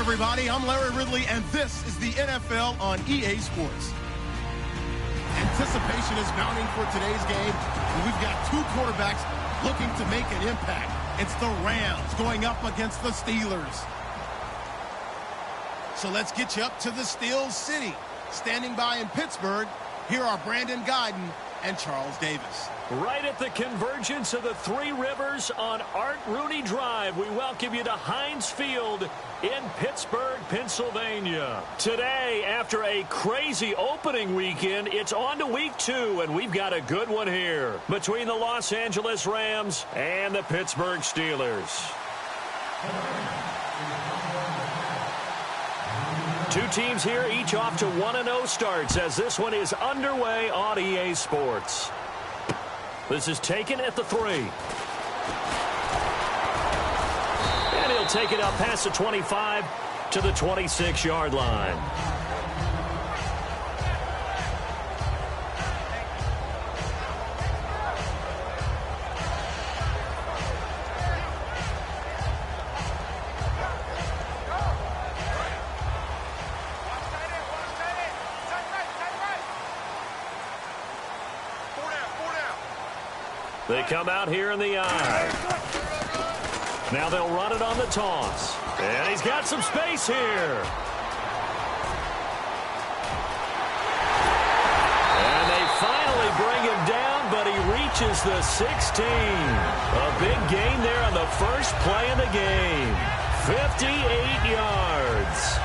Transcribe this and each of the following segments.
everybody. I'm Larry Ridley, and this is the NFL on EA Sports. Anticipation is mounting for today's game, and we've got two quarterbacks looking to make an impact. It's the Rams going up against the Steelers. So let's get you up to the Steel City. Standing by in Pittsburgh, here are Brandon Guyton and Charles Davis. Right at the convergence of the Three Rivers on Art Rooney Drive, we welcome you to Heinz Field in Pittsburgh, Pennsylvania. Today, after a crazy opening weekend, it's on to week 2, and we've got a good one here between the Los Angeles Rams and the Pittsburgh Steelers. Two teams here, each off to 1-0 starts as this one is underway on EA Sports. This is taken at the 3. And he'll take it out past the 25 to the 26-yard line. They come out here in the eye. Now they'll run it on the toss. And he's got some space here. And they finally bring him down, but he reaches the 16. A big gain there on the first play of the game. 58 yards.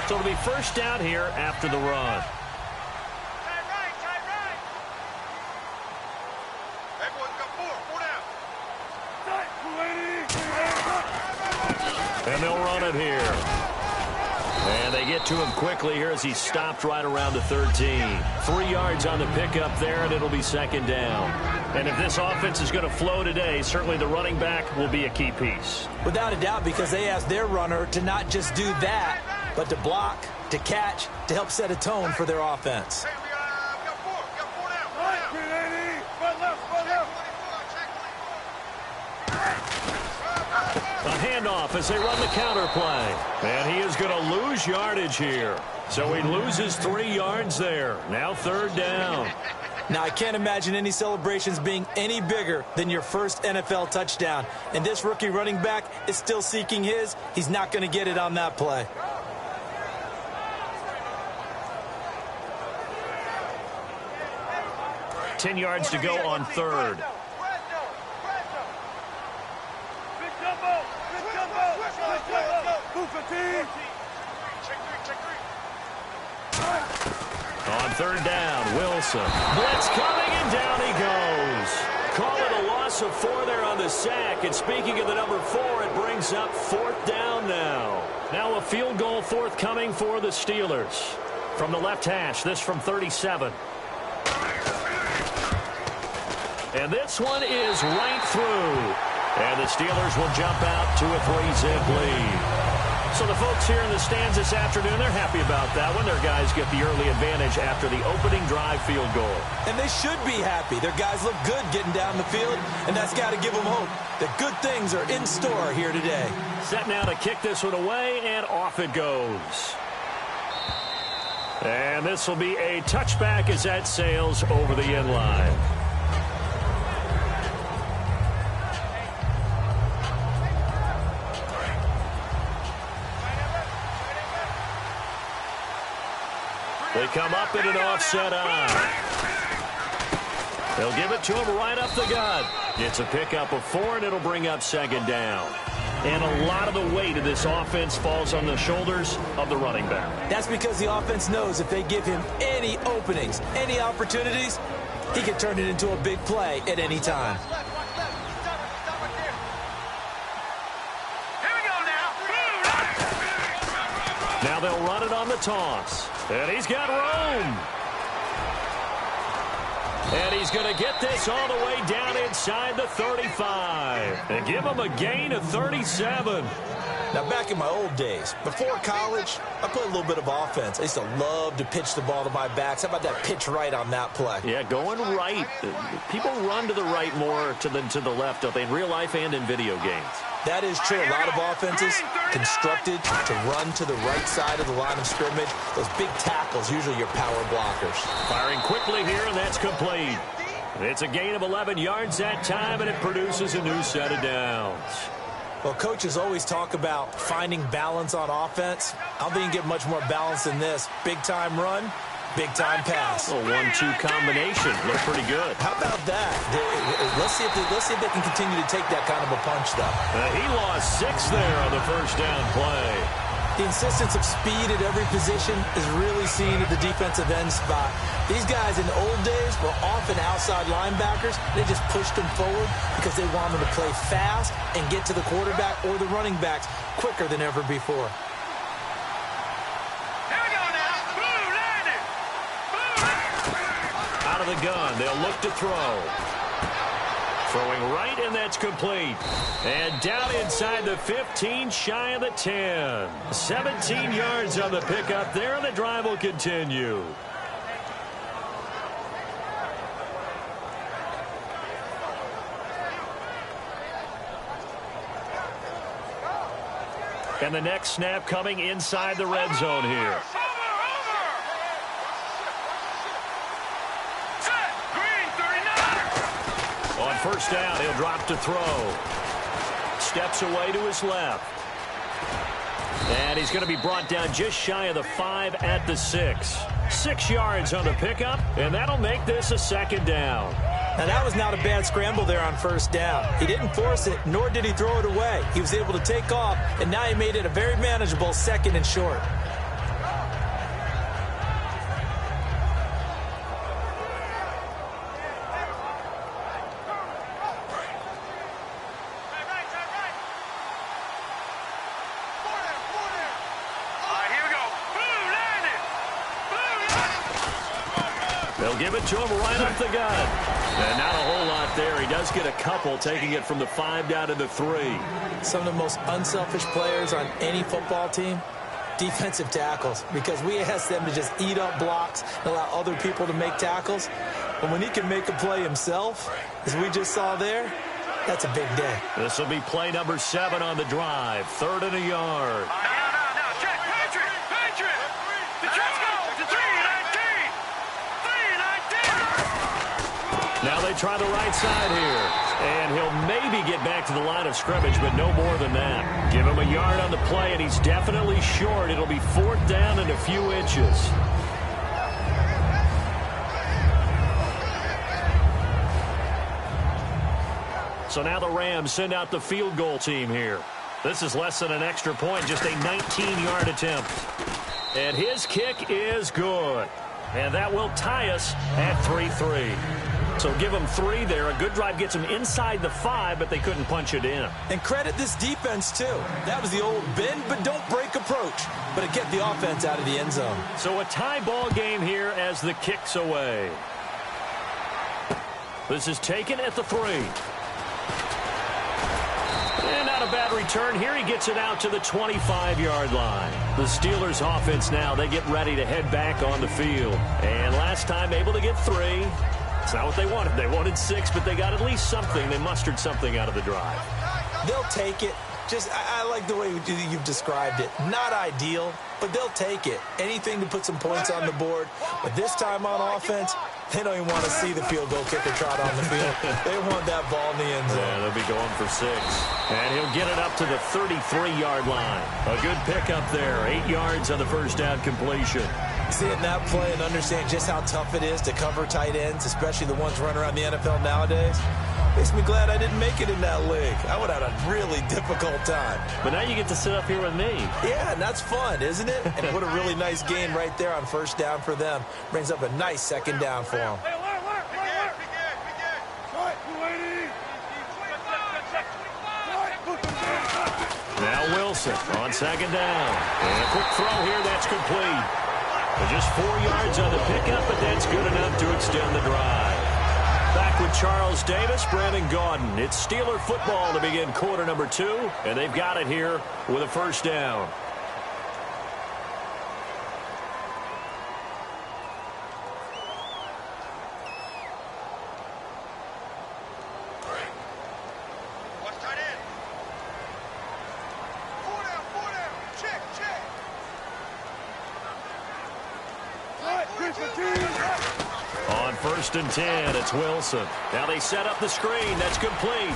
So it'll be first down here after the run. And they'll run it here. And they get to him quickly here as he stopped right around the 13. 3 yards on the pickup there, and it'll be second down. And if this offense is going to flow today, certainly the running back will be a key piece. Without a doubt, because they asked their runner to not just do that, but to block, to catch, to help set a tone for their offense. A handoff as they run the counter play. And he is going to lose yardage here. So he loses 3 yards there. Now third down. Now, I can't imagine any celebrations being any bigger than your first NFL touchdown. And this rookie running back is still seeking his. He's not going to get it on that play. $10 yards to go on third. On third down, Wilson. Blitz coming, and down he goes. Call it a loss of 4 there on the sack. And speaking of the number 4, it brings up fourth down now. Now a field goal forthcoming for the Steelers. From the left hash, this from 37. And this one is right through. And the Steelers will jump out to a 3-zip lead. So the folks here in the stands this afternoon, they're happy about that one. Their guys get the early advantage after the opening drive field goal. And they should be happy. Their guys look good getting down the field, and that's got to give them hope that good things are in store here today. Set now to kick this one away, and off it goes. And this will be a touchback as that sails over the end line. They come up in an offset eye. They'll give it to him right up the gut. It's a pickup of 4, and it'll bring up second down. And a lot of the weight of this offense falls on the shoulders of the running back. That's because the offense knows if they give him any openings, any opportunities, he can turn it into a big play at any time. Now they'll run it on the toss. And he's got room. And he's going to get this all the way down inside the 35. And give him a gain of 37. Now, back in my old days, before college, I played a little bit of offense. I used to love to pitch the ball to my backs. How about that pitch right on that play? Yeah, going right. People run to the right more than to the left, don't they, in real life and in video games? That is true. A lot of offenses constructed to run to the right side of the line of scrimmage. Those big tackles, usually your power blockers. Firing quickly here, and that's complete. It's a gain of 11 yards that time, and it produces a new set of downs. Well, coaches always talk about finding balance on offense. I don't think you can get much more balance than this. Big-time run, big-time pass. A 1-2 combination. Look pretty good. How about that? Let's see if they can continue to take that kind of a punch, though. He lost 6 there on the first down play. The insistence of speed at every position is really seen at the defensive end spot. These guys in the old days were often outside linebackers. They just pushed them forward because they wanted to play fast and get to the quarterback or the running backs quicker than ever before. Here we go now. Blue landed. Blue. Out of the gun, they'll look to throw. Throwing right, and that's complete. And down inside the 15, shy of the 10. 17 yards on the pickup there, and the drive will continue. And the next snap coming inside the red zone here. On first down, he'll drop to throw. Steps away to his left. And he's going to be brought down just shy of the 5 at the 6. 6 yards on the pickup, and that'll make this a second down. Now, that was not a bad scramble there on first down. He didn't force it, nor did he throw it away. He was able to take off, and now he made it a very manageable 2nd and short. They'll give it to him right up the gut. And not a whole lot there. He does get a couple, taking it from the 5 down to the 3. Some of the most unselfish players on any football team, defensive tackles, because we ask them to just eat up blocks and allow other people to make tackles. But when he can make a play himself, as we just saw there, that's a big day. This will be play number 7 on the drive. 3rd and a yard. Now, check. Patriot. The check's go to 319. 319. Now they try the right side here. And he'll maybe get back to the line of scrimmage, but no more than that. Give him a yard on the play, and he's definitely short. It'll be 4th down and a few inches. So now the Rams send out the field goal team here. This is less than an extra point, just a 19-yard attempt. And his kick is good. And that will tie us at 3-3. So give them 3 there. A good drive gets them inside the 5, but they couldn't punch it in. And credit this defense, too. That was the old bend but don't break approach. But it kept the offense out of the end zone. So a tie ball game here as the kick's away. This is taken at the 3. And not a bad return here. He gets it out to the 25-yard line. The Steelers offense now, they get ready to head back on the field. And last time able to get 3. It's not what they wanted. They wanted 6, but they got at least something. They mustered something out of the drive. They'll take it. I like the way you've described it. Not ideal, but they'll take it. Anything to put some points on the board. But this time on offense, they don't even want to see the field goal kicker trot on the field. They want that ball in the end zone. Yeah, they'll be going for 6. And he'll get it up to the 33-yard line. A good pickup there. 8 yards on the first down completion. Seeing that play and understand just how tough it is to cover tight ends, especially the ones running around the NFL nowadays, makes me glad I didn't make it in that league. I would have had a really difficult time. But now you get to sit up here with me. Yeah, and that's fun, isn't it? And what a really nice gain right there on first down for them. Brings up a nice second down for them. Now Wilson on second down. And a quick throw here, that's complete. Just 4 yards on the pickup, but that's good enough to extend the drive. Back back with Charles Davis, Brandon Gaudin. It's Steeler football to begin quarter number 2, and they've got it here with a first down. On 1st and 10, it's Wilson. Now they set up the screen. That's complete.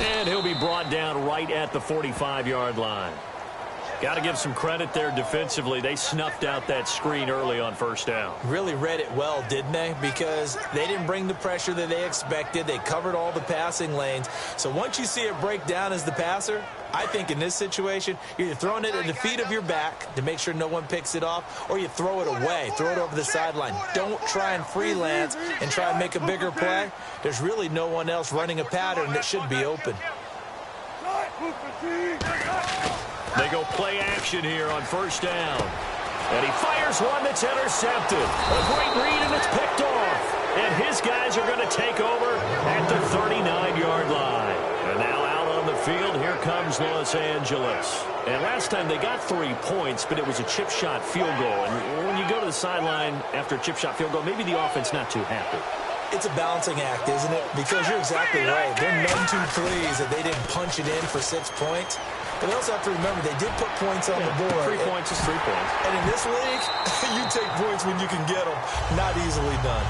And he'll be brought down right at the 45-yard line. Got to give some credit there defensively. They snuffed out that screen early on 1st down. Really read it well, didn't they? Because they didn't bring the pressure that they expected. They covered all the passing lanes. So once you see it break down as the passer, I think in this situation, you're either throwing it at the feet of your back to make sure no one picks it off, or you throw it away, throw it over the sideline. Don't try and freelance and try and make a bigger play. There's really no one else running a pattern that should be open. They go play action here on 1st down. And he fires one that's intercepted. A great read, and it's picked off. And his guys are going to take over at the 39-yard line. And now out on the field, here comes Los Angeles. And last time they got 3 points, but it was a chip shot field goal. And when you go to the sideline after a chip shot field goal, maybe the offense not too happy. It's a balancing act, isn't it? Because you're exactly right. They're none too pleased that they didn't punch it in for 6 points. But they also have to remember they did put points on the board. 3 points is 3 points. And in this league, you take points when you can get them. Not easily done.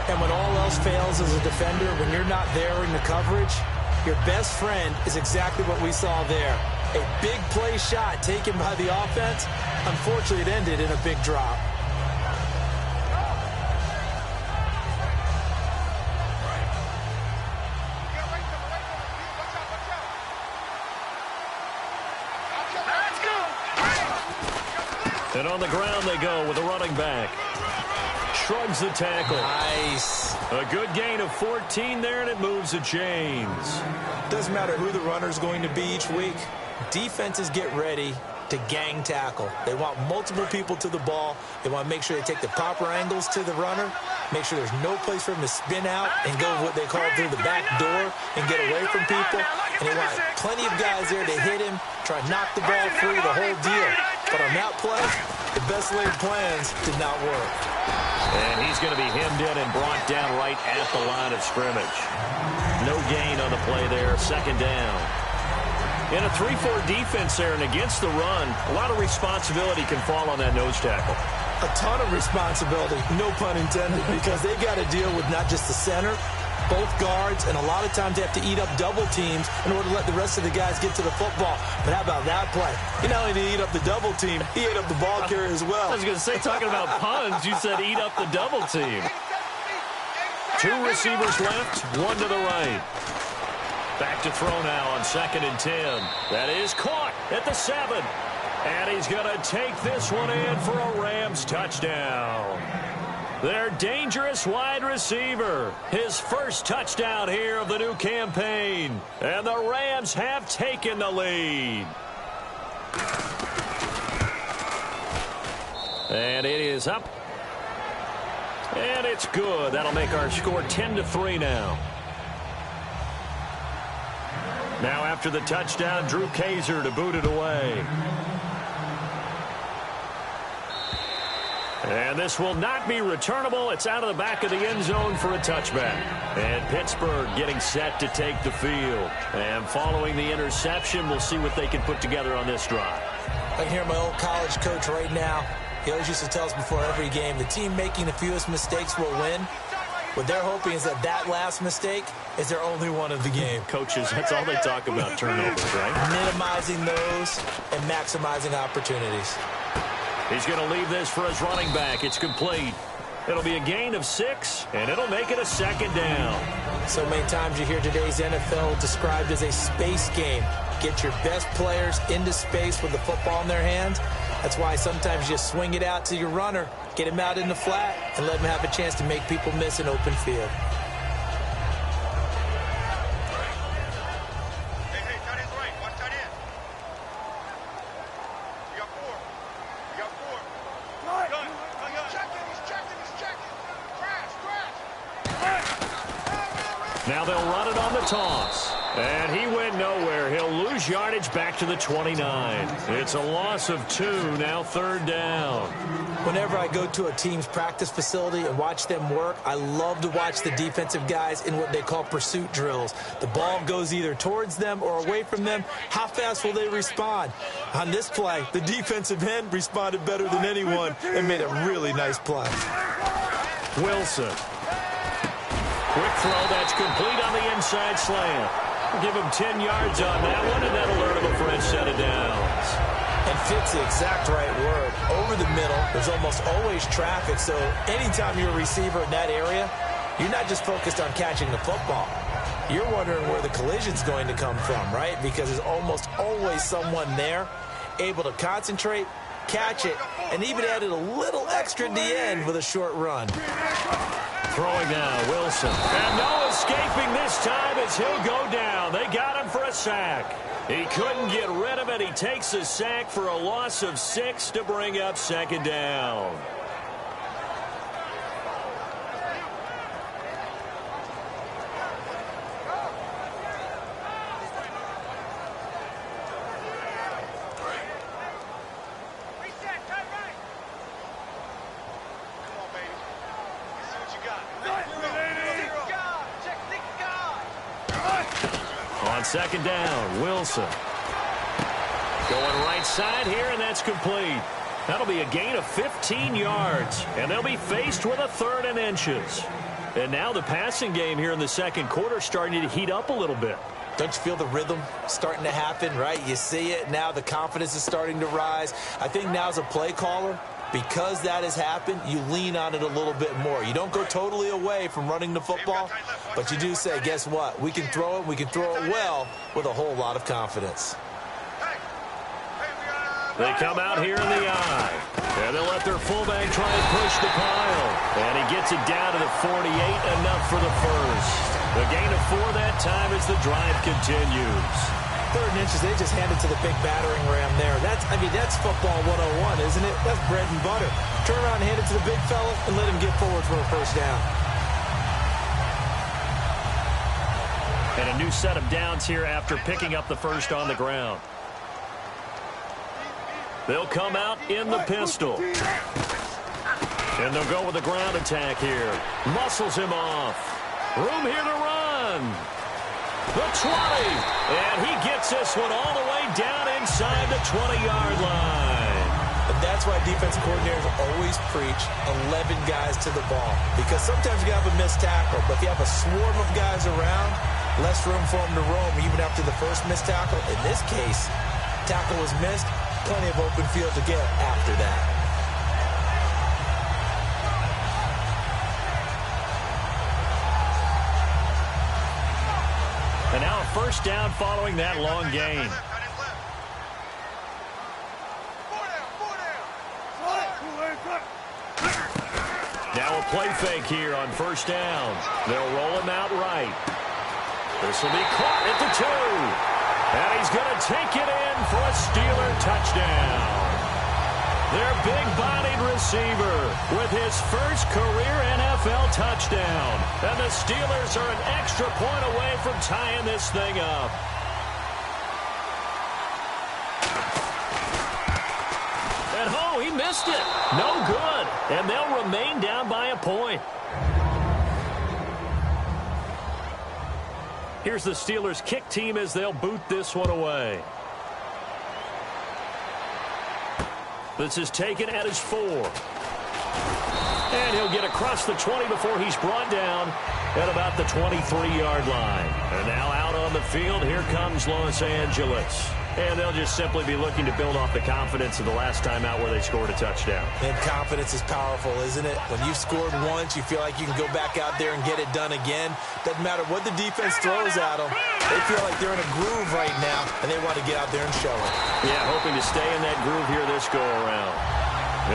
And when all else fails as a defender, when you're not there in the coverage, your best friend is exactly what we saw there. A big play shot taken by the offense. Unfortunately, it ended in a big drop. And on the ground they go with a running back. Shrugs the tackle. Nice. A good gain of 14 there, and it moves the chains. Doesn't matter who the runner's going to be each week. Defenses get ready to gang tackle. They want multiple people to the ball. They want to make sure they take the proper angles to the runner, make sure there's no place for him to spin out and go what they call through the back door and get away from people. And they want plenty of guys there to hit him, try to knock the ball free, the whole deal. But on that play, the best laid plans did not work. And he's going to be hemmed in and brought down right at the line of scrimmage. No gain on the play there, 2nd down. In a 3-4 defense there and against the run, a lot of responsibility can fall on that nose tackle. A ton of responsibility, no pun intended, because they got to deal with not just the center, both guards, and a lot of times they have to eat up double teams in order to let the rest of the guys get to the football. But how about that play? He not only did he eat up the double team, he ate up the ball carrier as well. I was going to say, talking about puns, you said eat up the double team. 2 receivers left, 1 to the right. Back to throw now on 2nd and 10. That is caught at the 7. And he's going to take this one in for a Rams touchdown. Their dangerous wide receiver. His first touchdown here of the new campaign. And the Rams have taken the lead. And it is up. And it's good. That'll make our score 10-3 now. Now after the touchdown, Drew Kaiser to boot it away. And this will not be returnable. It's out of the back of the end zone for a touchback. And Pittsburgh getting set to take the field. And following the interception, we'll see what they can put together on this drive. I can hear my old college coach right now. He always used to tell us before every game, the team making the fewest mistakes will win. What they're hoping is that that last mistake is their only one of the game. Coaches, that's all they talk about, turnovers, right? Minimizing those and maximizing opportunities. He's going to leave this for his running back. It's complete. It'll be a gain of 6, and it'll make it a 2nd down. So many times you hear today's NFL described as a space game. Get your best players into space with the football in their hands. That's why sometimes you just swing it out to your runner, get him out in the flat, and let him have a chance to make people miss an open field. Now they'll run it on the toss. And he went nowhere. He'll lose yardage back to the 29. It's a loss of 2, now 3rd down. Whenever I go to a team's practice facility and watch them work, I love to watch the defensive guys in what they call pursuit drills. The ball goes either towards them or away from them. How fast will they respond? On this play, the defensive end responded better than anyone and made a really nice play. Wilson. Quick throw that's complete on the inside slant. Give him 10 yards on that one, and that'll earn him a fresh set of downs. And fits the exact right word. Over the middle, there's almost always traffic, so anytime you're a receiver in that area, you're not just focused on catching the football. You're wondering where the collision's going to come from, right? Because there's almost always someone there able to concentrate, catch it, and even added a little extra at the end with a short run. Throwing now, Wilson. And no escaping this time as he'll go down. They got him for a sack. He couldn't get rid of it. He takes a sack for a loss of 6 to bring up 2nd down. On 2nd down, Wilson. Going right side here, and that's complete. That'll be a gain of 15 yards, and they'll be faced with a 3rd and inches. And now the passing game here in the 2nd quarter starting to heat up a little bit. Don't you feel the rhythm starting to happen, right? You see it now. The confidence is starting to rise. I think now as a play caller, because that has happened, you lean on it a little bit more. You don't go totally away from running the football, but you do say, guess what? We can throw it. We can throw it well with a whole lot of confidence. They come out here in the eye. And they'll let their fullback try and push the pile. And he gets it down to the 48, enough for the first. The gain of 4 that time as the drive continues. 3rd and inches, they just hand it to the big battering ram there. That's football 101, isn't it? That's bread and butter. Turn around and hand it to the big fella and let him get forward for a first down. And a new set of downs here after picking up the first on the ground. They'll come out in the pistol. And they'll go with a ground attack here. Muscles him off. Room here to run. The 20. And he gets this one all the way down inside the 20-yard line. And that's why defensive coordinators always preach 11 guys to the ball. Because sometimes you have a missed tackle, but if you have a swarm of guys around, less room for them to roam even after the first missed tackle. In this case, tackle was missed. Plenty of open field to get after that. And now a first down following that long gain. Now a play fake here on first down. They'll roll him out right. This will be caught at the 2. And he's going to take it in for a Steeler touchdown. Their big-bodied receiver with his first career NFL touchdown. And the Steelers are an extra point away from tying this thing up. And oh, he missed it. No good. And they'll remain down by a point. Here's the Steelers' kick team as they'll boot this one away. This is taken at his 4. And he'll get across the 20 before he's brought down at about the 23-yard line. And now out on the field, here comes Los Angeles. And they'll just simply be looking to build off the confidence of the last time out where they scored a touchdown. And confidence is powerful, isn't it? When you've scored once, you feel like you can go back out there and get it done again. Doesn't matter what the defense throws at them. They feel like they're in a groove right now, and they want to get out there and show it. Yeah, hoping to stay in that groove here this go-around.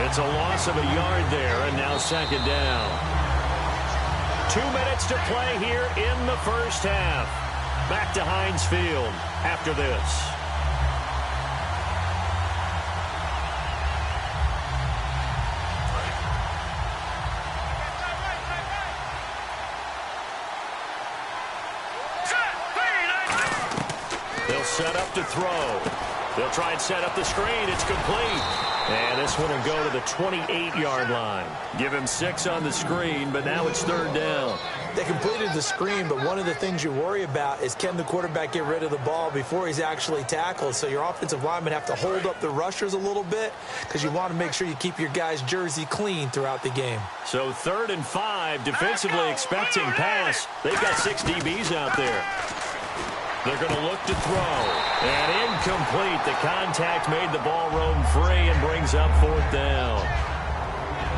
It's a loss of a yard there, and now 2nd down. 2 minutes to play here in the first half. Back to Heinz Field after this. set up to throw. They'll try and set up the screen. It's complete. And this one will go to the 28-yard line. Give him 6 on the screen, but now it's 3rd down. They completed the screen, but one of the things you worry about is can the quarterback get rid of the ball before he's actually tackled? So your offensive linemen have to hold up the rushers a little bit because you want to make sure you keep your guy's jersey clean throughout the game. So 3rd and 5, defensively expecting pass. They've got 6 DBs out there. They're going to look to throw. And incomplete. The contact made the ball roam free and brings up 4th down.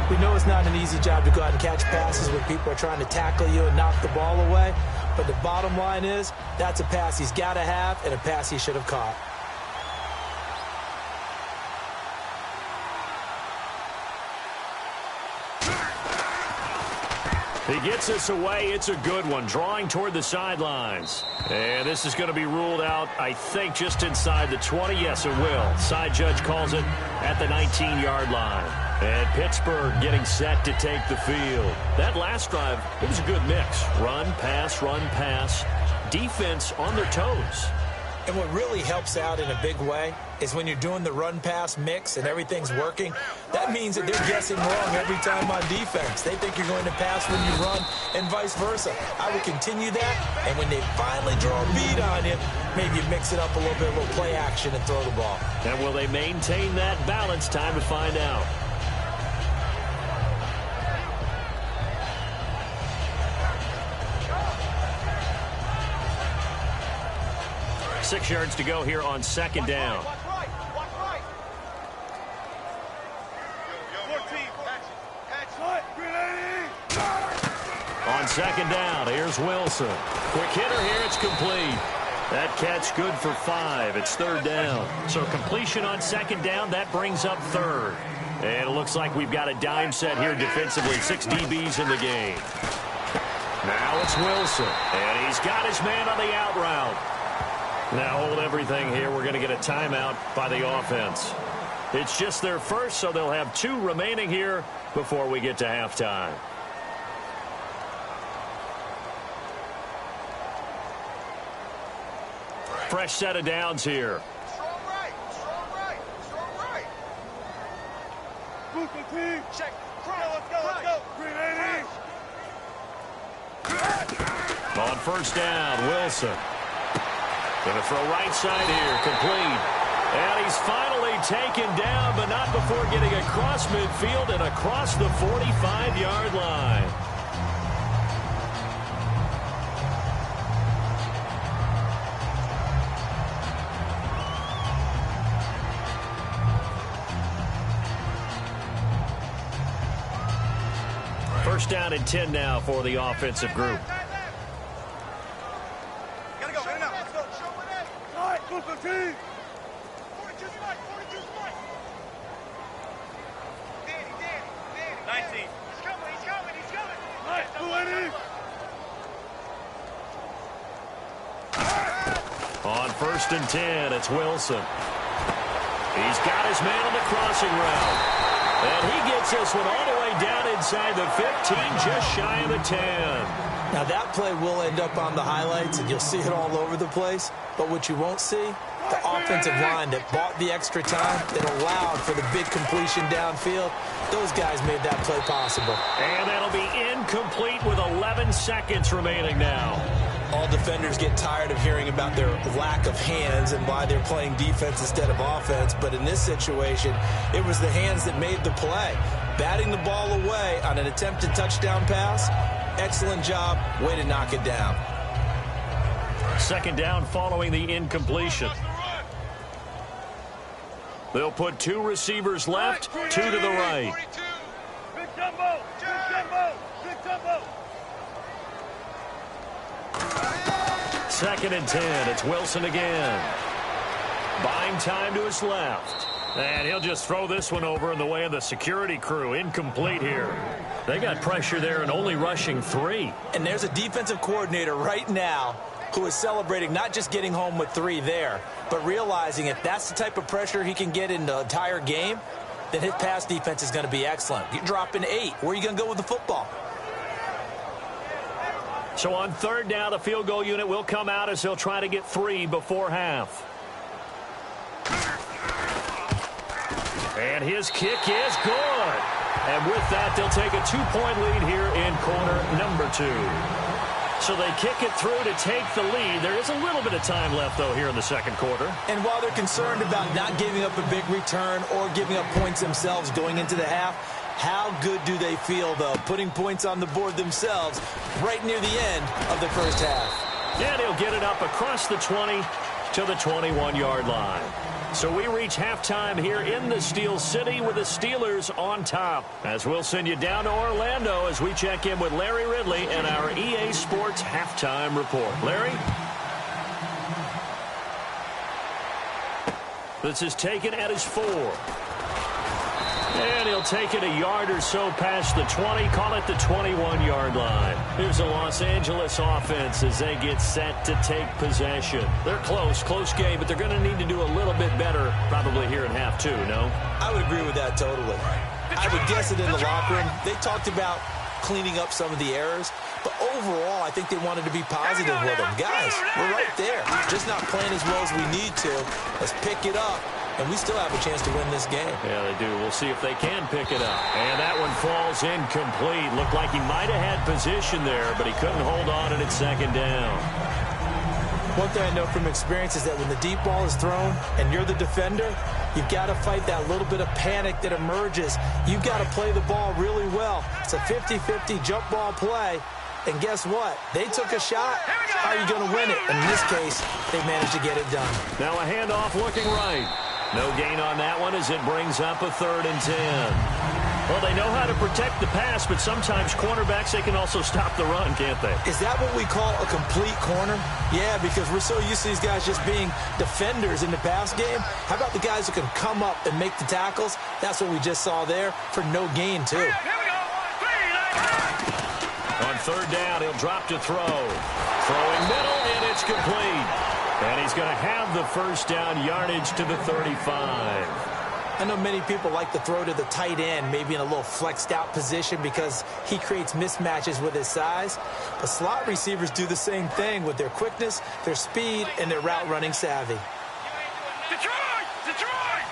We know it's not an easy job to go out and catch passes when people are trying to tackle you and knock the ball away. But the bottom line is that's a pass he's got to have and a pass he should have caught. He gets us away. It's a good one, drawing toward the sidelines. And this is going to be ruled out, I think, just inside the 20. Yes, it will. Side judge calls it at the 19-yard line. And Pittsburgh getting set to take the field. That last drive, it was a good mix. Run, pass, defense on their toes. And what really helps out in a big way is when you're doing the run-pass mix and everything's working, that means that they're guessing wrong every time on defense. They think you're going to pass when you run and vice versa. I would continue that, and when they finally draw a bead on you, maybe you mix it up a little bit, a little play action and throw the ball. And will they maintain that balance? Time to find out. 6 yards to go here on 2nd down. On 2nd down, here's Wilson. Quick hitter here, it's complete. That catch good for 5. It's 3rd down. So completion on 2nd down, that brings up 3rd. And it looks like we've got a dime set here defensively. 6 DBs in the game. Now it's Wilson. And he's got his man on the out route. Now hold everything here. We're going to get a timeout by the offense. It's just their first, so they'll have 2 remaining here before we get to halftime. Fresh set of downs here. Strong right. Check. Let's go. 380. On 1st down, Wilson. Going to throw right side here, complete. And he's finally taken down, but not before getting across midfield and across the 45-yard line. First down and 10 now for the offensive group. On 1st and 10, it's Wilson. He's got his man on the crossing route. And he gets this one all the way down inside the 15, just shy of the 10. Now that play will end up on the highlights, and you'll see it all over the place. But what you won't see, the offensive line that bought the extra time, that allowed for the big completion downfield, those guys made that play possible. And that'll be incomplete with 11 seconds remaining now. All defenders get tired of hearing about their lack of hands and why they're playing defense instead of offense. But in this situation, it was the hands that made the play. Batting the ball away on an attempted touchdown pass, excellent job. Way to knock it down. 2nd down following the incompletion. They'll put 2 receivers left, 2 to the right. Big jumbo. 2nd and 10. It's Wilson again. Buying time to his left. And he'll just throw this one over in the way of the security crew. Incomplete here. They got pressure there and only rushing 3. And there's a defensive coordinator right now who is celebrating not just getting home with 3 there, but realizing if that's the type of pressure he can get in the entire game, then his pass defense is going to be excellent. You're dropping 8. Where are you going to go with the football? So on 3rd down, the field goal unit will come out as he'll try to get 3 before half. And his kick is good. And with that, they'll take a 2-point lead here in quarter number 2. So they kick it through to take the lead. There is a little bit of time left, though, here in the second quarter. And while they're concerned about not giving up a big return or giving up points themselves going into the half, how good do they feel, though, putting points on the board themselves right near the end of the first half? And he'll get it up across the 20 to the 21-yard line. So we reach halftime here in the Steel City with the Steelers on top. As we'll send you down to Orlando as we check in with Larry Ridley and our EA Sports Halftime Report. Larry? This is taken at his 4. And he'll take it a yard or so past the 20, call it the 21-yard line. Here's the Los Angeles offense as they get set to take possession. They're close game, but they're going to need to do a little bit better probably here in half 2, no? I would agree with that totally. I would guess it in the locker room. They talked about cleaning up some of the errors, but overall, I think they wanted to be positive with them. Guys, we're right there. Just not playing as well as we need to. Let's pick it up. And we still have a chance to win this game. Yeah, they do. We'll see if they can pick it up. And that one falls incomplete. Looked like he might have had position there, but he couldn't hold on, and it's second down. One thing I know from experience is that when the deep ball is thrown and you're the defender, you've got to fight that little bit of panic that emerges. You've got to play the ball really well. It's a 50-50 jump ball play. And guess what? They took a shot. How are you going to win it? In this case, they managed to get it done. Now a handoff looking right. No gain on that one as it brings up a 3rd and 10. Well, they know how to protect the pass, but sometimes cornerbacks, they can also stop the run, can't they? Is that what we call a complete corner? Yeah, because we're so used to these guys just being defenders in the pass game. How about the guys who can come up and make the tackles? That's what we just saw there for no gain, too. On 3rd down, he'll drop to throw. Throwing middle, and it's complete. And he's going to have the first down yardage to the 35. I know many people like to throw to the tight end, maybe in a little flexed out position because he creates mismatches with his size. But slot receivers do the same thing with their quickness, their speed, and their route running savvy. Detroit! Detroit!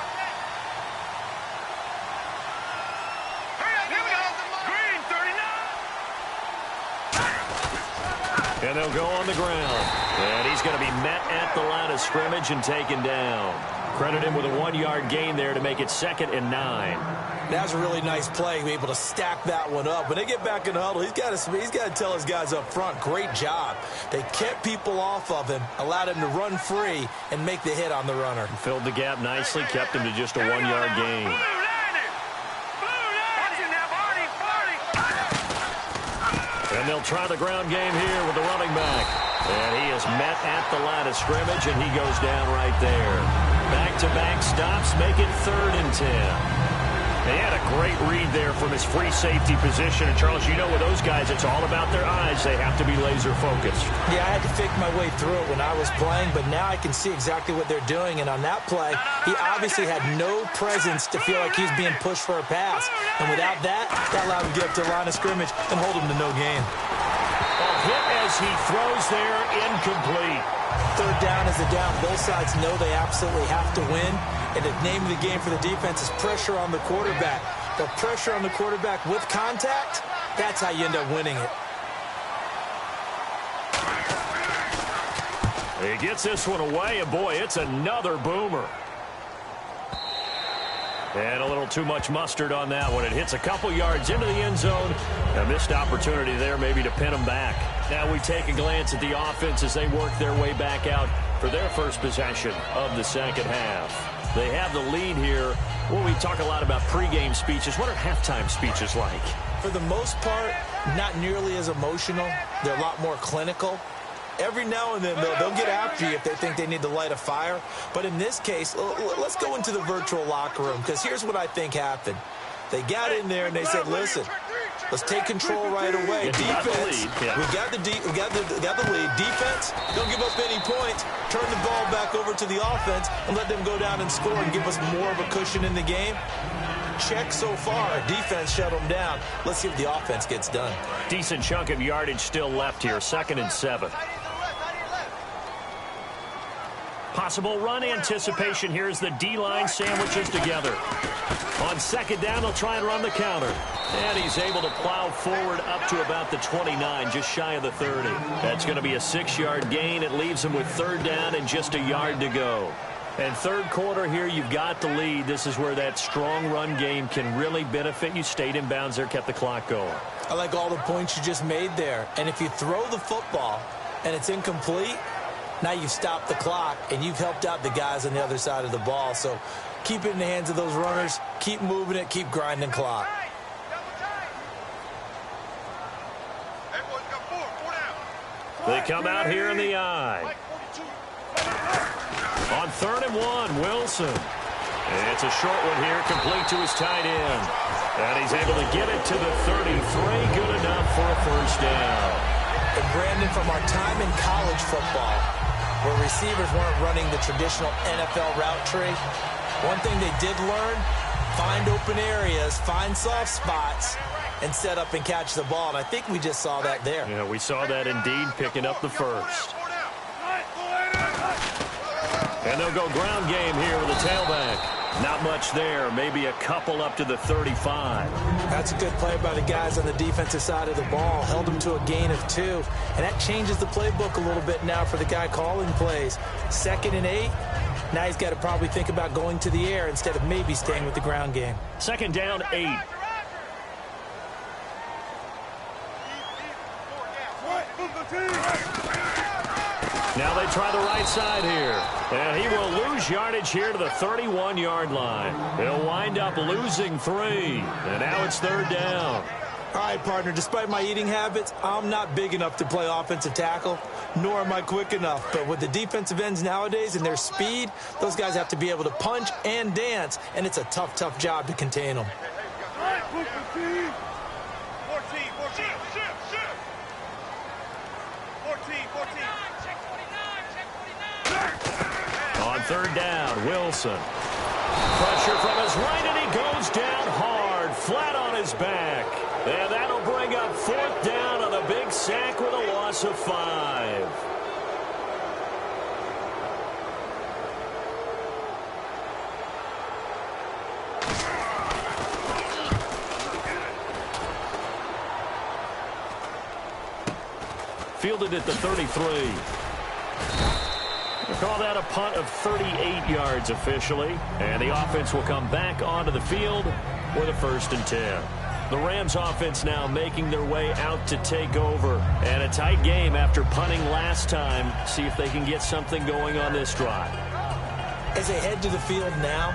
Here we go! Green, 39! And they'll go on the ground. And he's going to be met at the line of scrimmage and taken down. Credit him with a 1-yard gain there to make it 2nd and 9. That's a really nice play, be able to stack that one up. When they get back in the huddle, he's got to tell his guys up front, great job. They kept people off of him, allowed him to run free, and make the hit on the runner. Filled the gap nicely, kept him to just a 1-yard gain. And they'll try the ground game here with the running back. And he is met at the line of scrimmage, and he goes down right there. Back-to-back stops make it 3rd and 10. They had a great read there from his free safety position. And, Charles, you know with those guys, it's all about their eyes. They have to be laser-focused. Yeah, I had to fake my way through it when I was playing, but now I can see exactly what they're doing. And on that play, he obviously had no presence to feel like he was being pushed for a pass. And without that, that allowed him to get up to the line of scrimmage and hold him to no gain. A hit as he throws there, incomplete. 3rd down is the down. Both sides know they absolutely have to win. And the name of the game for the defense is pressure on the quarterback. But pressure on the quarterback with contact, that's how you end up winning it. He gets this one away, and boy, it's another boomer. And a little too much mustard on that one. It hits a couple yards into the end zone. A missed opportunity there maybe to pin them back. Now we take a glance at the offense as they work their way back out for their first possession of the second half. They have the lead here. Well, we talk a lot about pregame speeches. What are halftime speeches like? For the most part, not nearly as emotional. They're a lot more clinical. Every now and then, they'll get after you if they think they need to light a fire. But in this case, let's go into the virtual locker room, because here's what I think happened. They got in there and they said, listen, let's take control right away. Defense, we got the lead. Defense, don't give up any points. Turn the ball back over to the offense and let them go down and score and give us more of a cushion in the game. Check so far. Defense shut them down. Let's see if the offense gets done. Decent chunk of yardage still left here. 2nd and 7. Possible run anticipation here as the D-line sandwiches together. On second down, they'll try and run the counter. And he's able to plow forward up to about the 29, just shy of the 30. That's going to be a 6-yard gain. It leaves him with third down and just a yard to go. And third quarter here, you've got the lead. This is where that strong run game can really benefit you. Stayed in bounds there, kept the clock going. I like all the points you just made there. And if you throw the football and it's incomplete, now you've stopped the clock and you've helped out the guys on the other side of the ball. So keep it in the hands of those runners. Keep moving it. Keep grinding clock. They come out here in the eye. On 3rd and 1, Wilson. It's a short one here, complete to his tight end. And he's able to get it to the 33, good enough for a first down. And Brandon, from our time in college football, where receivers weren't running the traditional NFL route tree, one thing they did learn, find open areas, find soft spots, and set up and catch the ball. And I think we just saw that there. Yeah, we saw that indeed, picking up the first. And they'll go ground game here with a tailback. Not much there, maybe a couple up to the 35. That's a good play by the guys on the defensive side of the ball. Held them to a gain of 2. And that changes the playbook a little bit now for the guy calling plays. 2nd and 8. Now he's got to probably think about going to the air instead of maybe staying with the ground game. 2nd down, 8. Now they try the right side here. And he will lose yardage here to the 31-yard line. He'll wind up losing 3. And now it's 3rd down. All right, partner, despite my eating habits, I'm not big enough to play offensive tackle, nor am I quick enough. But with the defensive ends nowadays and their speed, those guys have to be able to punch and dance, and it's a tough, tough job to contain them. 14. On 3rd down, Wilson. Pressure from his right, and he goes down hard, flat on his back. And that'll bring up 4th down on a big sack with a loss of 5. Fielded at the 33. We'll call that a punt of 38 yards officially. And the offense will come back onto the field with a 1st and 10. The Rams offense now making their way out to take over. And a tight game after punting last time. See if they can get something going on this drive. As they head to the field now,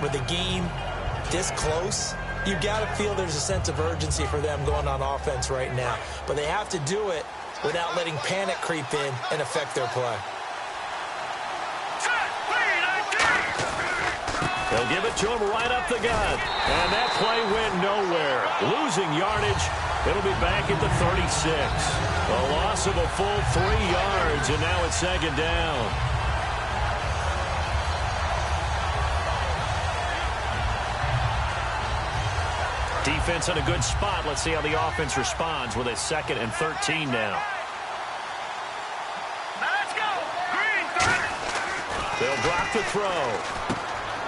with the game this close, you've got to feel there's a sense of urgency for them going on offense right now. But they have to do it without letting panic creep in and affect their play. They'll give it to him right up the gut. And that play went nowhere. Losing yardage. It'll be back at the 36. A loss of a full 3 yards, and now it's 2nd down. Defense in a good spot. Let's see how the offense responds with a 2nd and 13 now. Let's go. Green. They'll drop the throw.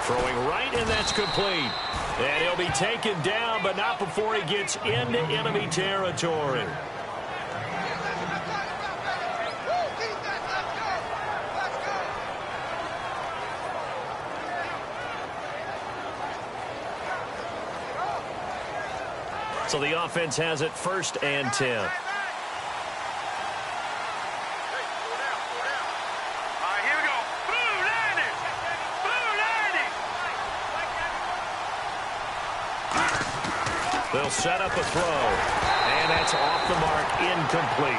Throwing right, and that's complete. And he'll be taken down, but not before he gets into enemy territory. So the offense has it 1st and 10. They'll set up a throw, and that's off the mark, incomplete.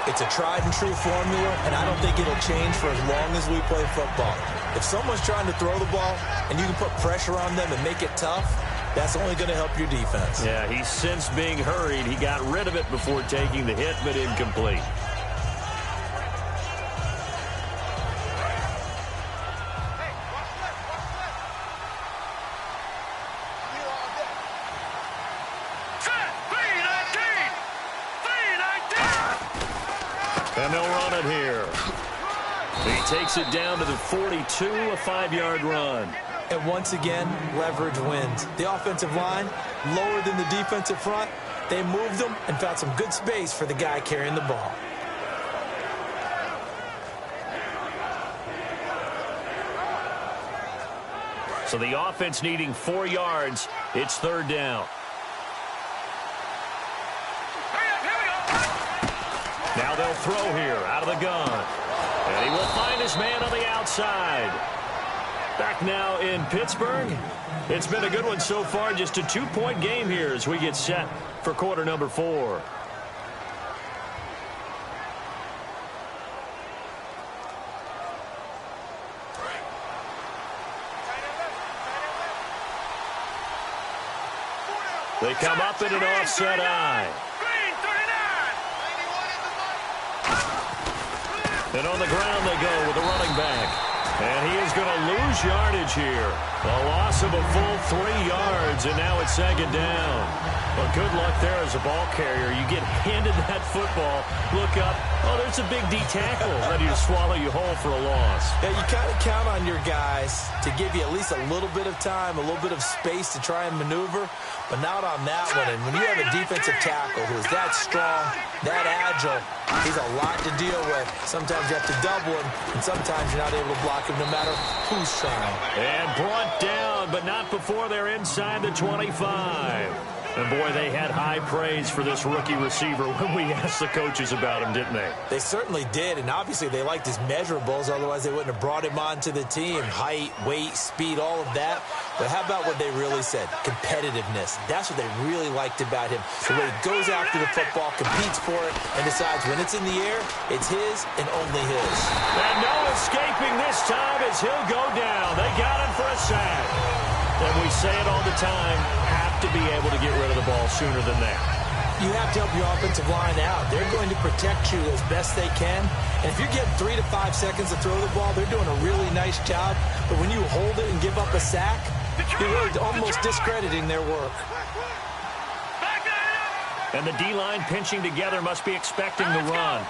It's a tried and true formula, and I don't think it'll change for as long as we play football. If someone's trying to throw the ball and you can put pressure on them and make it tough, that's only going to help your defense. Yeah, he's since being hurried. He got rid of it before taking the hit, but incomplete. And they'll run it here. He takes it down to the 42, a 5-yard run. And once again, leverage wins. The offensive line, lower than the defensive front. They moved them and found some good space for the guy carrying the ball. So the offense needing 4 yards. It's third down. Now they'll throw here out of the gun. And he will find his man on the outside. Back now in Pittsburgh. It's been a good one so far. Just a 2-point game here as we get set for quarter number 4. They come up in an offset eye. And on the ground they go with the running back. And he is going to lose yardage here. A loss of a full 3 yards, and now it's second down. Well, good luck there as a ball carrier. You get handed that football, look up, oh, there's a big D tackle ready to swallow you whole for a loss. Yeah, you kind of count on your guys to give you at least a little bit of time, a little bit of space to try and maneuver, but not on that one. And when you have a defensive tackle who is that strong, that agile, he's a lot to deal with. Sometimes you have to double him, and sometimes you're not able to block him no matter who's trying. And brought down, but not before they're inside the 25. And, boy, they had high praise for this rookie receiver when we asked the coaches about him, didn't they? They certainly did, and obviously they liked his measurables. Otherwise, they wouldn't have brought him onto the team. Height, weight, speed, all of that. But how about what they really said? Competitiveness. That's what they really liked about him. The way he goes after the football, competes for it, and decides when it's in the air, it's his and only his. And no escaping this time as he'll go down. They got him for a sack. And we say it all the time, have to be able to get rid of the ball sooner than that. You have to help your offensive line out. They're going to protect you as best they can. And if you're getting 3 to 5 seconds to throw the ball, they're doing a really nice job. But when you hold it and give up a sack, you're really almost discrediting their work. And the D-line pinching together must be expecting the run.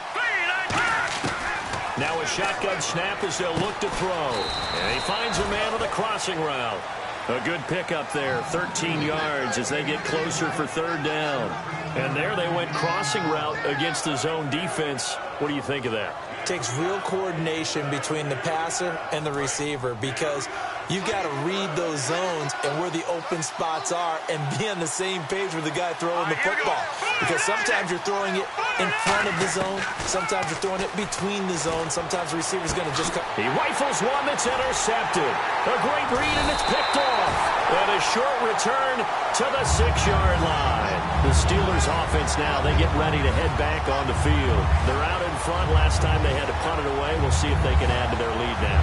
Now a shotgun snap as they'll look to throw. And he finds a man on the crossing route. A good pickup there, 13 yards as they get closer for third down. And there they went crossing route against the zone defense. What do you think of that? It takes real coordination between the passer and the receiver because you've got to read those zones and where the open spots are and be on the same page with the guy throwing the football. Because sometimes you're throwing it in front of the zone. Sometimes you're throwing it between the zones. Sometimes the receiver's going to just cut. He rifles one that's intercepted. A great read, and it's picked off. And a short return to the 6-yard line. The Steelers offense now, they get ready to head back on the field. They're out in front. Last time they had to punt it away. We'll see if they can add to their lead now.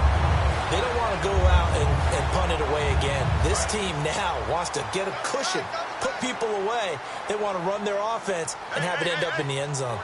They don't want to go out and punt it away again. This team now wants to get a cushion, put people away. They want to run their offense and have it end up in the end zone.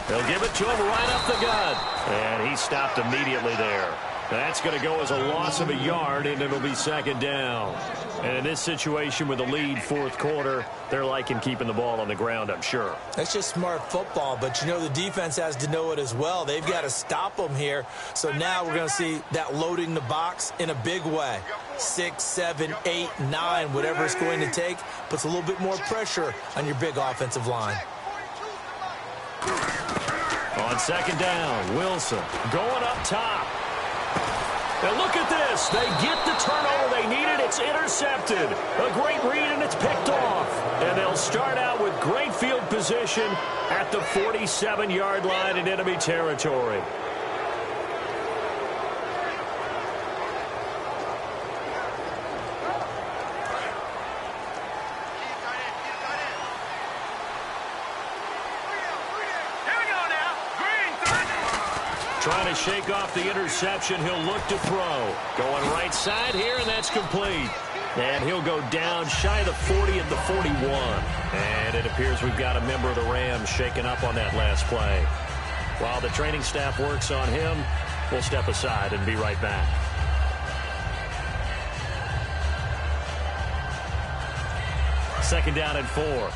They'll give it to him right up the gut. And he stopped immediately there. That's going to go as a loss of a yard, and it'll be second down. And in this situation with a lead fourth quarter, they're liking keeping the ball on the ground, I'm sure. That's just smart football, but, you know, the defense has to know it as well. They've got to stop them here. So now we're going to see that loading the box in a big way. 6, 7, 8, 9, whatever it's going to take, puts a little bit more pressure on your big offensive line. On second down, Wilson going up top. And look at this. They get the turnover they needed. It's intercepted. A great read, and it's picked off. And they'll start out with great field position at the 47-yard line in enemy territory. Trying to shake off the interception. He'll look to throw. Going right side here, and that's complete. And he'll go down shy of the 40 at the 41. And it appears we've got a member of the Rams shaken up on that last play. While the training staff works on him, we'll step aside and be right back. Second down and 4.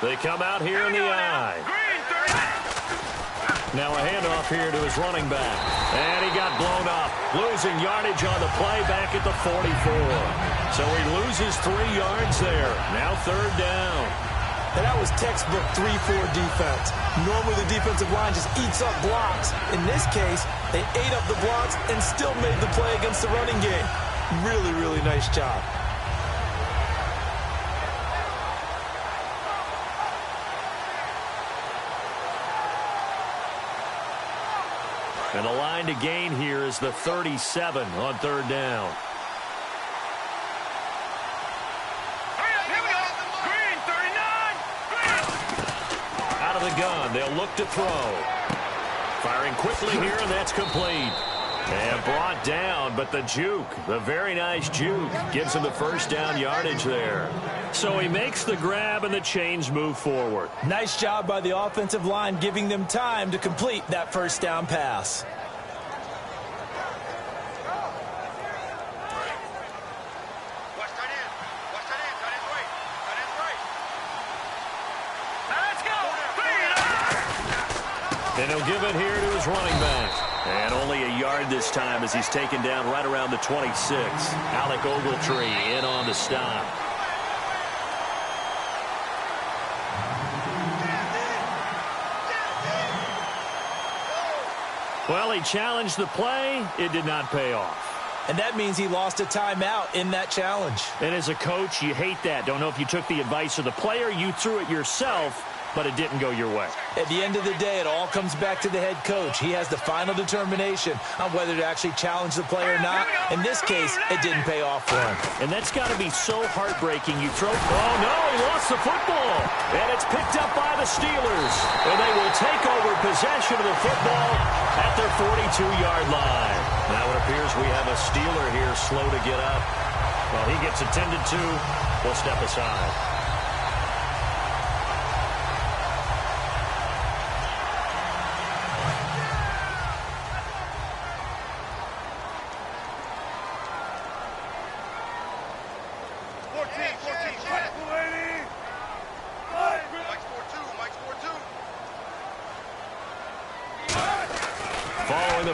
They come out here in the eye. Now a handoff here to his running back. And he got blown up, losing yardage on the play back at the 44. So he loses 3 yards there. Now 3rd down. And that was textbook 3-4 defense. Normally the defensive line just eats up blocks. In this case, they ate up the blocks and still made the play against the running game. Really, really nice job. And the line to gain here is the 37 on 3rd down. Here we go. Green, 39. Out of the gun, they'll look to throw. Firing quickly here, and that's complete. And brought down, but the juke, the very nice juke, gives him the 1st down yardage there. So he makes the grab, and the chains move forward. Nice job by the offensive line, giving them time to complete that 1st down pass. Watch tight end. Watch tight end. Tight end's right. Tight end's right. Now let's go. And he'll give it here to his running back. And only a yard this time as he's taken down right around the 26. Alec Ogletree in on the stop. Well, he challenged the play. It did not pay off. And that means he lost a timeout in that challenge. And as a coach, you hate that. Don't know if you took the advice of the player, you threw it yourself, but it didn't go your way. At the end of the day, it all comes back to the head coach. He has the final determination on whether to actually challenge the play or not. In this case, it didn't pay off for him. And that's got to be so heartbreaking. You throw... Oh, no, he lost the football. And it's picked up by the Steelers. And they will take over possession of the football at their 42-yard line. Now it appears we have a Steeler here slow to get up. Well, he gets attended to. We'll step aside.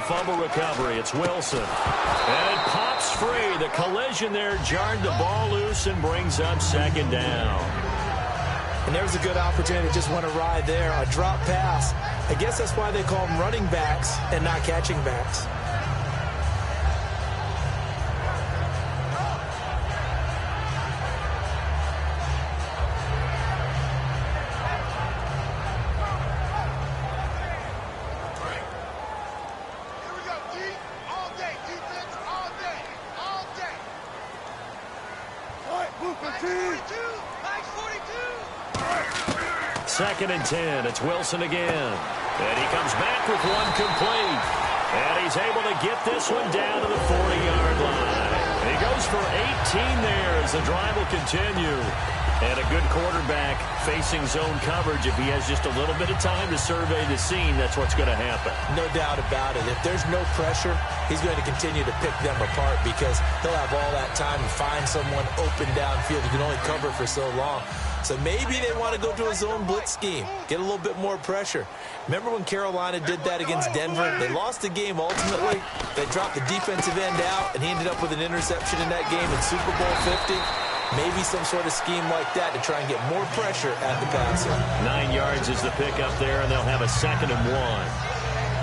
Fumble recovery. It's Wilson. And it pops free. The collision there jarred the ball loose and brings up 2nd down. And there's a good opportunity to just want to ride there. A drop pass. I guess that's why they call them running backs and not catching backs. Second and 10. It's Wilson again. And he comes back with one complete. And he's able to get this one down to the 40-yard line. And he goes for 18 there as the drive will continue. And a good quarterback facing zone coverage. If he has just a little bit of time to survey the scene, that's what's going to happen. No doubt about it. If there's no pressure, he's going to continue to pick them apart because he'll have all that time to find someone open downfield. He can only cover for so long. So maybe they want to go to a zone blitz scheme, get a little bit more pressure. Remember when Carolina did that against Denver? They lost the game ultimately. They dropped the defensive end out, and he ended up with an interception in that game in Super Bowl 50. Maybe some sort of scheme like that to try and get more pressure at the passer. 9 yards is the pickup there, and they'll have a 2nd and 1.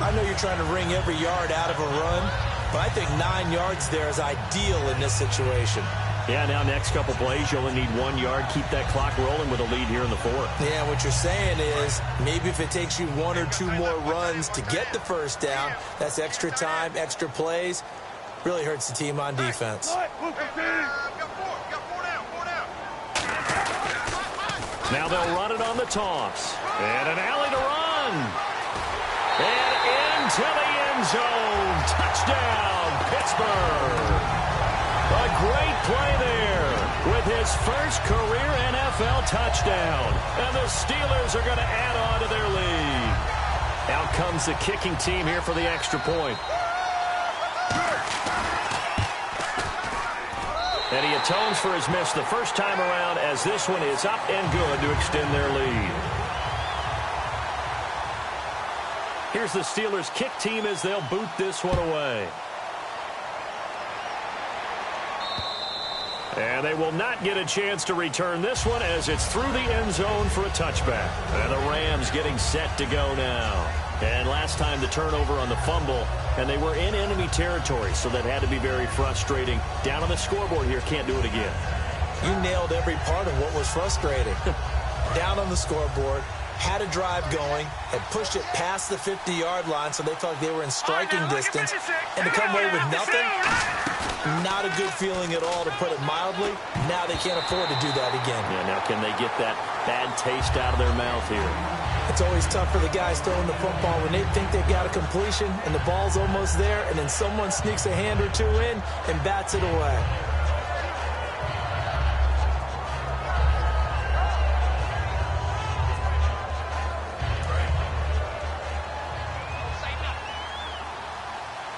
I know you're trying to wring every yard out of a run, but I think 9 yards there is ideal in this situation. Yeah, now next couple plays, you only need 1 yard. Keep that clock rolling with a lead here in the 4th. Yeah, what you're saying is maybe if it takes you 1 or 2 more runs to get the 1st down, that's extra time, extra plays. Really hurts the team on defense. Now they'll run it on the toss. And an alley to run. And into the end zone. Touchdown, Pittsburgh. A great play there with his first career NFL touchdown. And the Steelers are going to add on to their lead. Out comes the kicking team here for the extra point. And he atones for his miss the first time around as this one is up and good to extend their lead. Here's the Steelers kick team as they'll boot this one away. And they will not get a chance to return this one as it's through the end zone for a touchback. And the Rams getting set to go now. And last time the turnover on the fumble, and they were in enemy territory, so that had to be very frustrating. Down on the scoreboard here, can't do it again. You nailed every part of what was frustrating. Down on the scoreboard, had a drive going, had pushed it past the 50-yard line, so they felt like they were in striking distance, and to come away with nothing, not a good feeling at all, to put it mildly. Now they can't afford to do that again. Yeah, now can they get that bad taste out of their mouth here? It's always tough for the guys throwing the football when they think they've got a completion and the ball's almost there, and then someone sneaks a hand or two in and bats it away.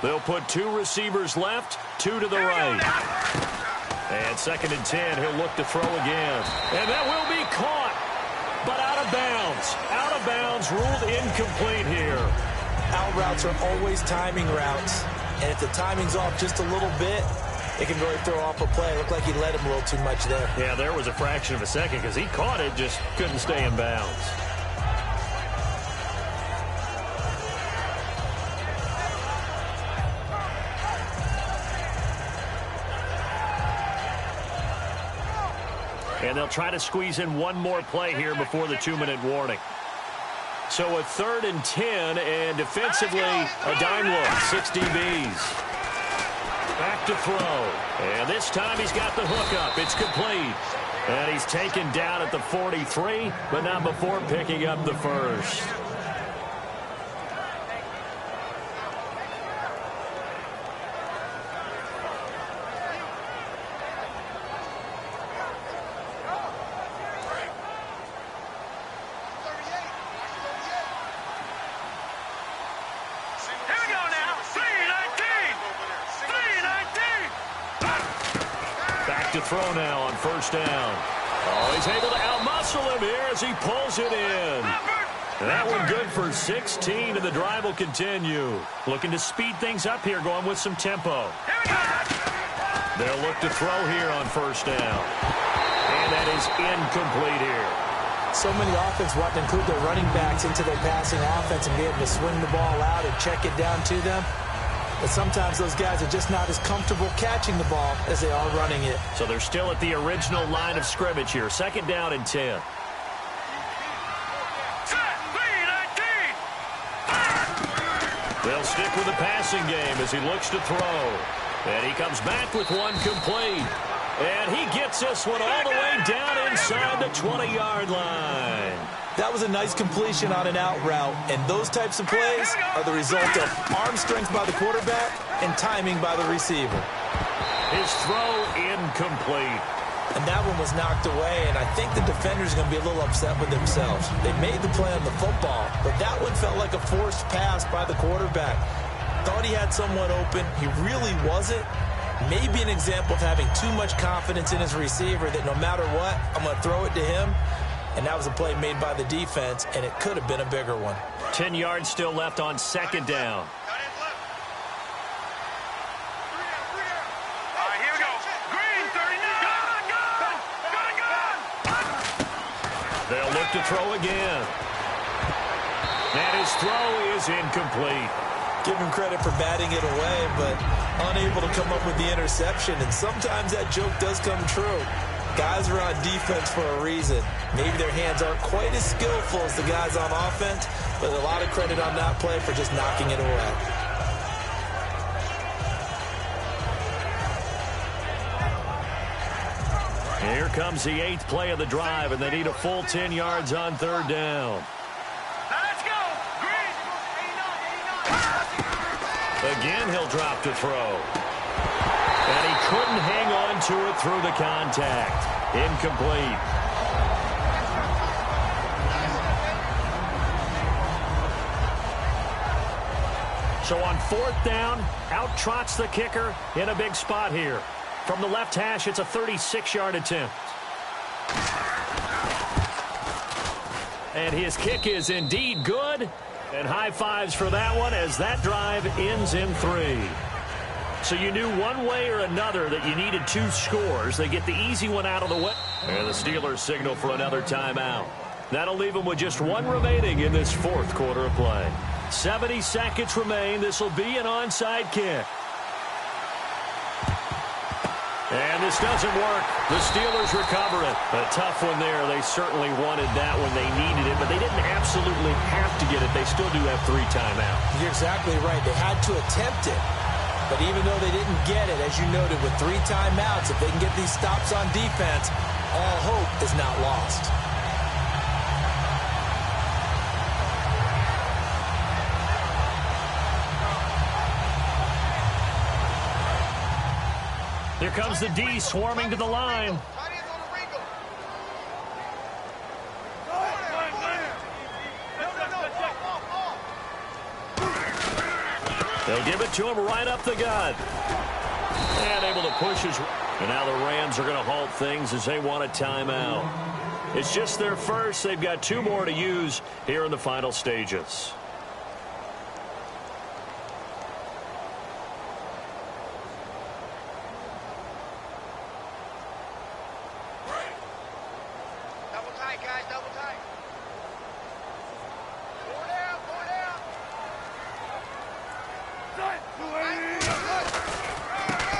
They'll put 2 receivers left, 2 to the right. And 2nd and 10, he'll look to throw again. And that will be caught, but out of bounds. Out of bounds, ruled incomplete here. Out routes are always timing routes, and if the timing's off just a little bit, it can really throw off a play. It looked like he let him a little too much there. Yeah, there was a fraction of a second because he caught it, just couldn't stay in bounds. And they'll try to squeeze in one more play here before the 2-minute warning. So a 3rd and 10, and defensively, a dime look, 6 DBs. Back to throw. And this time he's got the hook up. It's complete. And he's taken down at the 43, but not before picking up the first. To throw now on 1st down. Oh, he's able to outmuscle him here as he pulls it in. That one good for 16, and the drive will continue. Looking to speed things up here, going with some tempo. They'll look to throw here on 1st down. And that is incomplete here. So many offenses want to include their running backs into their passing offense and be able to swing the ball out and check it down to them. But sometimes those guys are just not as comfortable catching the ball as they are running it. So they're still at the original line of scrimmage here. 2nd down and 10. They'll stick with the passing game as he looks to throw. And he comes back with one complete. And he gets this one all the way down inside the 20-yard line. That was a nice completion on an out route, and those types of plays are the result of arm strength by the quarterback and timing by the receiver. His throw incomplete. And that one was knocked away, and I think the defenders are going to be a little upset with themselves. They made the play on the football, but that one felt like a forced pass by the quarterback. Thought he had someone open. He really wasn't. Maybe an example of having too much confidence in his receiver that no matter what, I'm going to throw it to him. And that was a play made by the defense, and it could have been a bigger one. 10 yards still left on 2nd down. Here we go. Green, 39. Go. They'll look to throw again. And his throw is incomplete. Give him credit for batting it away, but unable to come up with the interception. And sometimes that joke does come true. Guys are on defense for a reason. Maybe their hands aren't quite as skillful as the guys on offense, but a lot of credit on that play for just knocking it away. Here comes the 8th play of the drive, and they need a full 10 yards on 3rd down. Now let's go. Green. Again, he'll drop to throw. And he couldn't hang on to it through the contact. Incomplete. So on 4th down, out trots the kicker in a big spot here. From the left hash, it's a 36-yard attempt. And his kick is indeed good. And high fives for that one as that drive ends in 3. So you knew one way or another that you needed 2 scores. They get the easy one out of the way. And the Steelers signal for another timeout. That'll leave them with just 1 remaining in this 4th quarter of play. 70 seconds remain. This will be an onside kick. And this doesn't work. The Steelers recover it. A tough one there. They certainly wanted that when they needed it, but they didn't absolutely have to get it. They still do have 3 timeouts. You're exactly right. They had to attempt it. But even though they didn't get it, as you noted, with 3 timeouts, if they can get these stops on defense, all hope is not lost. Here comes the D swarming to the line. They'll give it to him right up the gut. And able to push his... And now the Rams are going to halt things as they want a timeout. It's just their first. They've got 2 more to use here in the final stages.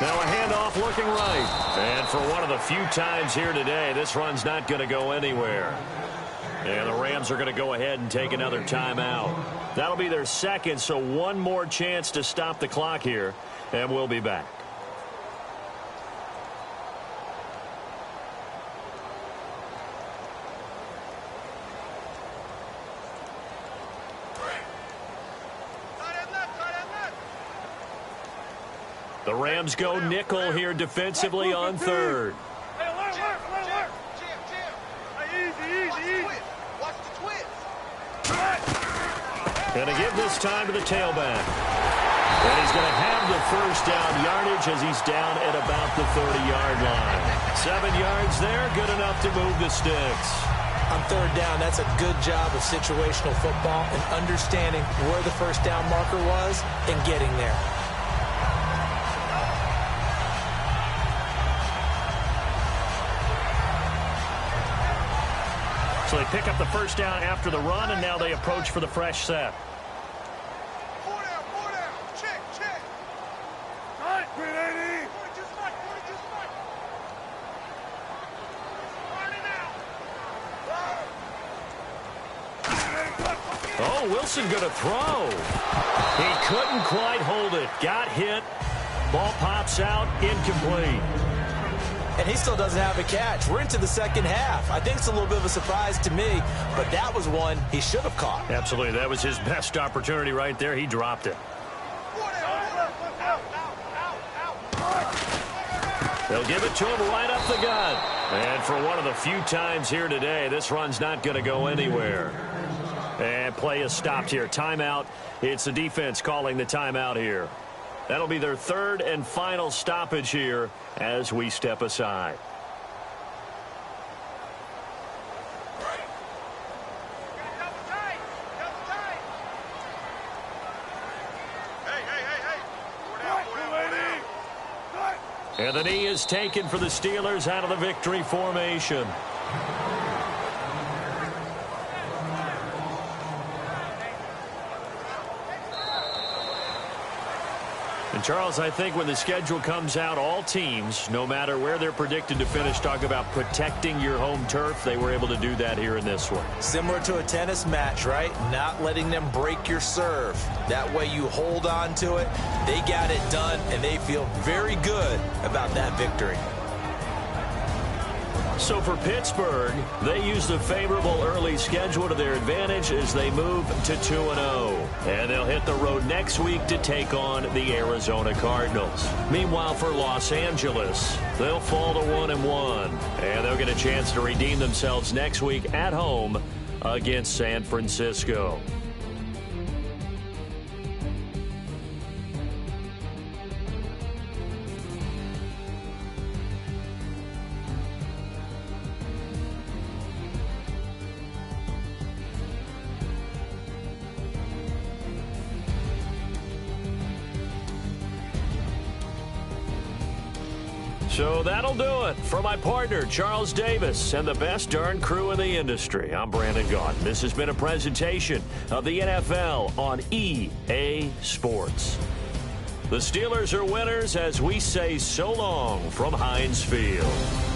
Now a handoff looking right. And for one of the few times here today, this run's not going to go anywhere. And the Rams are going to go ahead and take another timeout. That'll be their 2nd, so 1 more chance to stop the clock here. And we'll be back. The Rams go nickel here defensively on 3rd. Going to give this time to the tailback. And he's going to have the first down yardage as he's down at about the 30-yard line. 7 yards there, good enough to move the sticks. On 3rd down, that's a good job of situational football and understanding where the first down marker was and getting there. So they pick up the first down after the run, and now they approach for the fresh set. Oh, Wilson going to throw. He couldn't quite hold it. Got hit. Ball pops out, incomplete. And he still doesn't have a catch. We're into the 2nd half. I think it's a little bit of a surprise to me, but that was one he should have caught. Absolutely. That was his best opportunity right there. He dropped it. They'll give it to him right up the gut. And for one of the few times here today, this run's not going to go anywhere. And play is stopped here. Timeout. It's the defense calling the timeout here. That'll be their 3rd and final stoppage here as we step aside. And the knee is taken for the Steelers out of the victory formation. And Charles, I think when the schedule comes out, all teams, no matter where they're predicted to finish, talk about protecting your home turf. They were able to do that here in this one. Similar to a tennis match, right? Not letting them break your serve. That way you hold on to it. They got it done, and they feel very good about that victory. So for Pittsburgh, they use the favorable early schedule to their advantage as they move to 2-0. And they'll hit the road next week to take on the Arizona Cardinals. Meanwhile, for Los Angeles, they'll fall to 1-1. And they'll get a chance to redeem themselves next week at home against San Francisco. So that'll do it. For my partner, Charles Davis, and the best darn crew in the industry, I'm Brandon Gaudin. This has been a presentation of the NFL on EA Sports. The Steelers are winners as we say so long from Heinz Field.